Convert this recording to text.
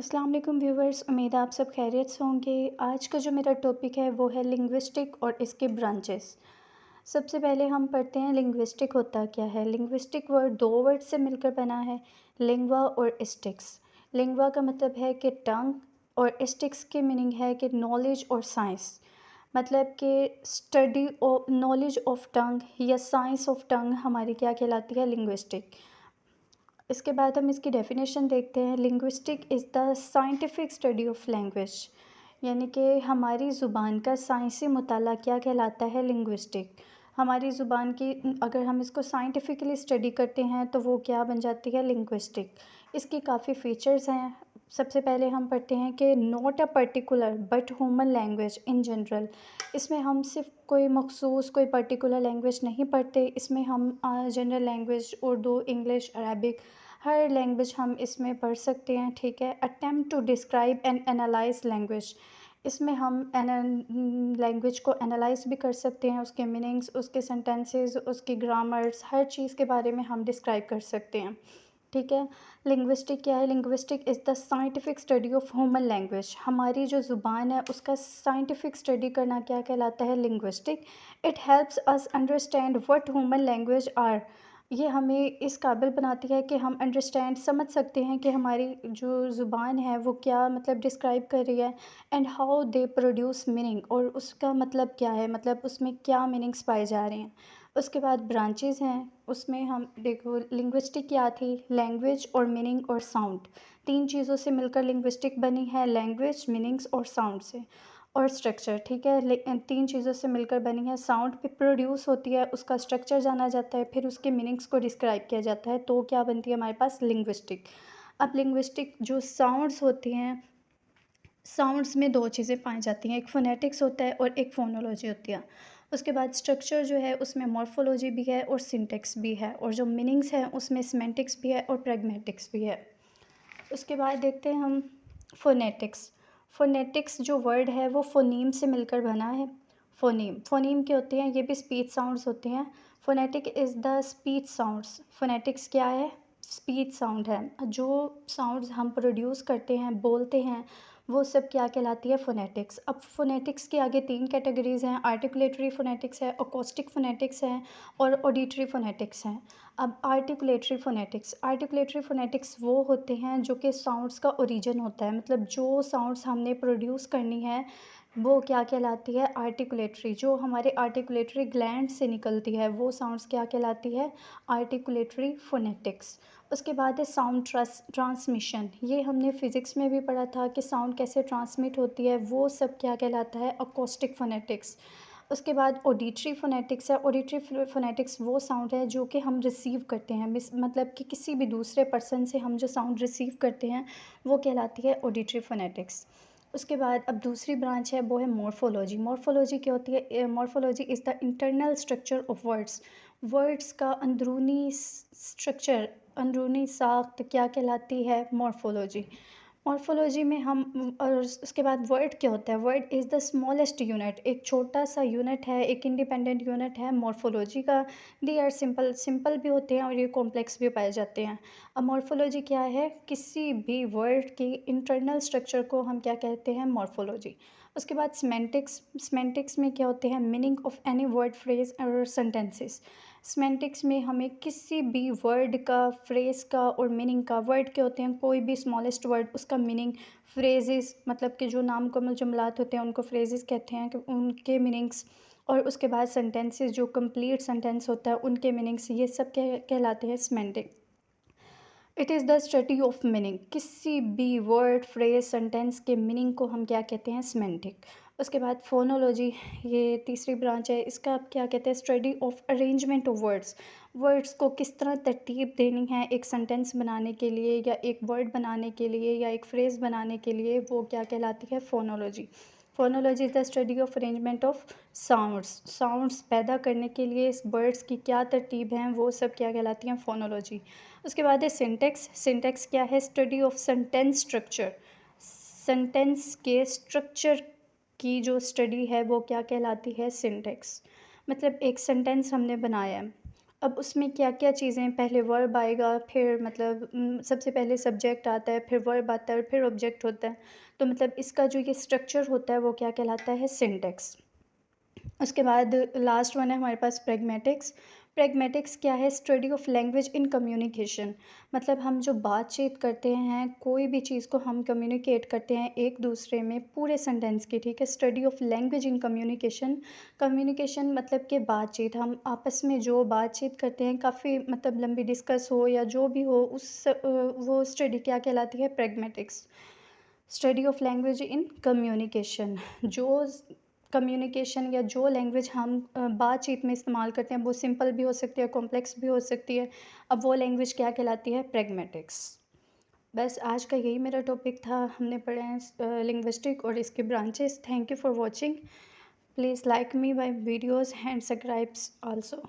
अस्सलाम वालेकुम व्यूवर्स, उम्मीद है आप सब खैरियत से होंगे। आज का जो मेरा टॉपिक है वो है लिंग्विस्टिक और इसके ब्रांचेस। सबसे पहले हम पढ़ते हैं लिंग्विस्टिक होता क्या है। लिंग्विस्टिक वर्ड दो वर्ड से मिलकर बना है, लिंग्वा और स्टिक्स। लिंग्वा का मतलब है कि टंग और स्टिक्स की मीनिंग है कि नॉलेज और साइंस। मतलब कि study of knowledge of tongue या साइंस ऑफ टंग हमारी क्या कहलाती है, लिंग्विस्टिक। इसके बाद हम इसकी डेफिनेशन देखते हैं। Linguistic is the scientific study of language, यानी कि हमारी ज़ुबान का साइंसी मुताला क्या कहलाता है, लिंग्विस्टिक। हमारी ज़ुबान की अगर हम इसको साइंटिफिकली स्टडी करते हैं तो वो क्या बन जाती है, लिंग्विस्टिक। इसकी काफ़ी फ़ीचर्स हैं। सबसे पहले हम पढ़ते हैं कि not a particular but human language in general. इसमें हम सिर्फ कोई मखसूस कोई पर्टिकुलर लैंग्वेज नहीं पढ़ते, इसमें हम general language Urdu, English, Arabic, हर लैंग्वेज हम इसमें पढ़ सकते हैं। ठीक है। Attempt to describe and analyse language, इसमें हम लैंग्वेज को एनालाइज भी कर सकते हैं, उसके मीनिंग्स, उसके सेंटेंसेस, उसकी ग्रामर्स, हर चीज़ के बारे में हम डिस्क्राइब कर सकते हैं। ठीक है। लिंग्विस्टिक क्या है, linguistic is the scientific study of human language. हमारी जो ज़ुबान है उसका साइंटिफिक स्टडी करना क्या कहलाता है, linguistic. It helps us understand what human language are, ये हमें इस काबिल बनाती है कि हम अंडरस्टैंड समझ सकते हैं कि हमारी जो ज़ुबान है वो क्या मतलब डिस्क्राइब कर रही है, and how they produce meaning, और उसका मतलब क्या है, मतलब उसमें क्या मीनिंग्स पाए जा रहे हैं। उसके बाद ब्रांचेस हैं, उसमें हम देखो लिंग्विस्टिक क्या थी, लैंग्वेज और मीनिंग और साउंड, तीन चीज़ों से मिलकर लिंग्विस्टिक बनी है, लैंग्वेज, मीनिंग्स और साउंड से। और स्ट्रक्चर, ठीक है, तीन चीज़ों से मिलकर बनी है। साउंड पे प्रोड्यूस होती है, उसका स्ट्रक्चर जाना जाता है, फिर उसके मीनिंग्स को डिस्क्राइब किया जाता है, तो क्या बनती है हमारे पास, लिंग्विस्टिक। अब लिंग्विस्टिक जो साउंड्स होती हैं, साउंड्स में दो चीज़ें पाई जाती हैं, एक फोनेटिक्स होता है और एक फोनोलॉजी होती है। उसके बाद स्ट्रक्चर जो है उसमें मॉर्फोलॉजी भी है और सिंटेक्स भी है, और जो मीनिंग्स हैं उसमें सिमेंटिक्स भी है और प्रैग्मेटिक्स भी है। उसके बाद देखते हैं हम फ़ोनेटिक्स। फ़ोनेटिक्स जो वर्ड है वो फ़ोनीम से मिलकर बना है। फ़ोनीम, फ़ोनीम क्या होते हैं, ये भी स्पीच साउंड्स होते हैं। Phonetic is the speech sounds. Phonetics क्या है, स्पीच साउंड है। जो साउंड्स हम प्रोड्यूस करते हैं, बोलते हैं, वो सब क्या कहलाती है, फ़ोनेटिक्स। अब फ़ोनेटिक्स की आगे तीन कैटेगरीज़ हैं, आर्टिकुलेटरी फ़ोनेटिक्स है, अकॉस्टिक फ़ोनेटिक्स है और ऑडिटरी फ़ोनेटिक्स हैं। अब आर्टिकुलेटरी फ़ोनेटिक्स वो होते हैं जो कि साउंड्स का ओरिजिन होता है, मतलब जो साउंड्स हमने प्रोड्यूस करनी है वो क्या कहलाती है, आर्टिकुलेटरी। जो हमारे आर्टिकुलेटरी ग्लैंड से निकलती है वो साउंड्स क्या कहलाती है, आर्टिकुलेटरी फ़ोनेटिक्स। उसके बाद है साउंड ट्रांसमिशन, ये हमने फ़िज़िक्स में भी पढ़ा था कि साउंड कैसे ट्रांसमिट होती है, वो सब क्या कहलाता है, अकॉस्टिक फ़ोनेटिक्स। उसके बाद ऑडिटरी फ़ोनेटिक्स है। ऑडिटरी फ़ोनेटिक्स वो साउंड है जो कि हम रिसीव करते हैं, मतलब कि किसी भी दूसरे पर्सन से हम जो साउंड रिसीव करते हैं वो कहलाती है ऑडिटरी फ़ोनेटिक्स। उसके बाद अब दूसरी ब्रांच है वो है मॉर्फोलॉजी। मॉर्फोलॉजी क्या होती है, morphology is the internal structure of words. Words का अंदरूनी स्ट्रक्चर, अंदरूनी साख्त क्या कहलाती है, मॉर्फोलॉजी। मॉर्फोलॉजी में हम और उसके बाद वर्ड क्या होता है, word is the smallest unit, एक छोटा सा यूनिट है, एक इंडिपेंडेंट यूनिट है मॉर्फोलॉजी का। दे आर सिंपल, सिंपल भी होते हैं और ये कॉम्प्लेक्स भी पाए जाते हैं। अब मॉर्फोलॉजी क्या है, किसी भी वर्ड की इंटरनल स्ट्रक्चर को हम क्या कहते हैं, मॉर्फोलॉजी। उसके बाद सिमेंटिक्स, सिमेंटिक्स में क्या होते हैं, meaning of any word, phrase और सेंटेंसेस। सिमेंटिक्स में हमें किसी भी वर्ड का, फ्रेज़ का और मीनिंग का, वर्ड के होते हैं कोई भी स्मॉलेस्ट वर्ड, उसका मीनिंग, फ्रेजेस मतलब कि जो नामुकम्मल जुमलात होते हैं उनको फ्रेजेस कहते हैं, कि उनके मीनिंग्स, और उसके बाद सेंटेंसेस जो कंप्लीट सेंटेंस होता है उनके मीनिंग्स, ये सब कहलाते हैं semantic. It is the study of meaning, किसी भी वर्ड, फ्रेज, सेंटेंस के मीनिंग को हम क्या कहते हैं, सिमेंटिक। उसके बाद फोनोलॉजी, ये तीसरी ब्रांच है, इसका आप क्या कहते हैं, study of arrangement of words. Words को किस तरह तरतीब देनी है एक सेंटेंस बनाने के लिए, या एक वर्ड बनाने के लिए, या एक फ्रेज़ बनाने के लिए, वो क्या कहलाती है, phonology. Phonology is the study of arrangement of sounds. Sounds पैदा करने के लिए इस वर्ड्स की क्या तरतीब हैं, वो सब क्या कहलाती हैं, फोनोलॉजी। उसके बाद है सिंटेक्स। सिंटेक्स क्या है, study of sentence structure. Sentence के स्ट्रक्चर की जो स्टडी है वो क्या कहलाती है, सिंटेक्स। मतलब एक सेंटेंस हमने बनाया है, अब उसमें क्या-क्या चीज़ें, पहले वर्ब आएगा, फिर मतलब सबसे पहले सब्जेक्ट आता है, फिर वर्ब आता है और फिर ऑब्जेक्ट होता है। तो मतलब इसका जो ये स्ट्रक्चर होता है वो क्या कहलाता है? सिंटैक्स। उसके बाद लास्ट वन है हमारे पास प्रैग्मैटिक्स। प्रैग्मैटिक्स क्या है? Study of language in communication. मतलब हम जो बातचीत करते हैं, कोई भी चीज़ को हम कम्युनिकेट करते हैं एक दूसरे में पूरे सेंटेंस की, ठीक है? Study of language in communication. Communication मतलब कि बातचीत, हम आपस में जो बातचीत करते हैं, काफ़ी मतलब लंबी डिस्कस हो या जो भी हो, वो स्टडी क्या कहलाती है? Pragmatics. Study of language in communication. जो कम्युनिकेशन या जो लैंग्वेज हम बातचीत में इस्तेमाल करते हैं, वो सिंपल भी हो सकती है, कॉम्प्लेक्स भी हो सकती है। अब वो लैंग्वेज क्या कहलाती है? प्रैग्मैटिक्स। बस आज का यही मेरा टॉपिक था। हमने पढ़ा है लिंग्विस्टिक और इसके branches. Thank you for watching. Please like me my videos and subscribes also.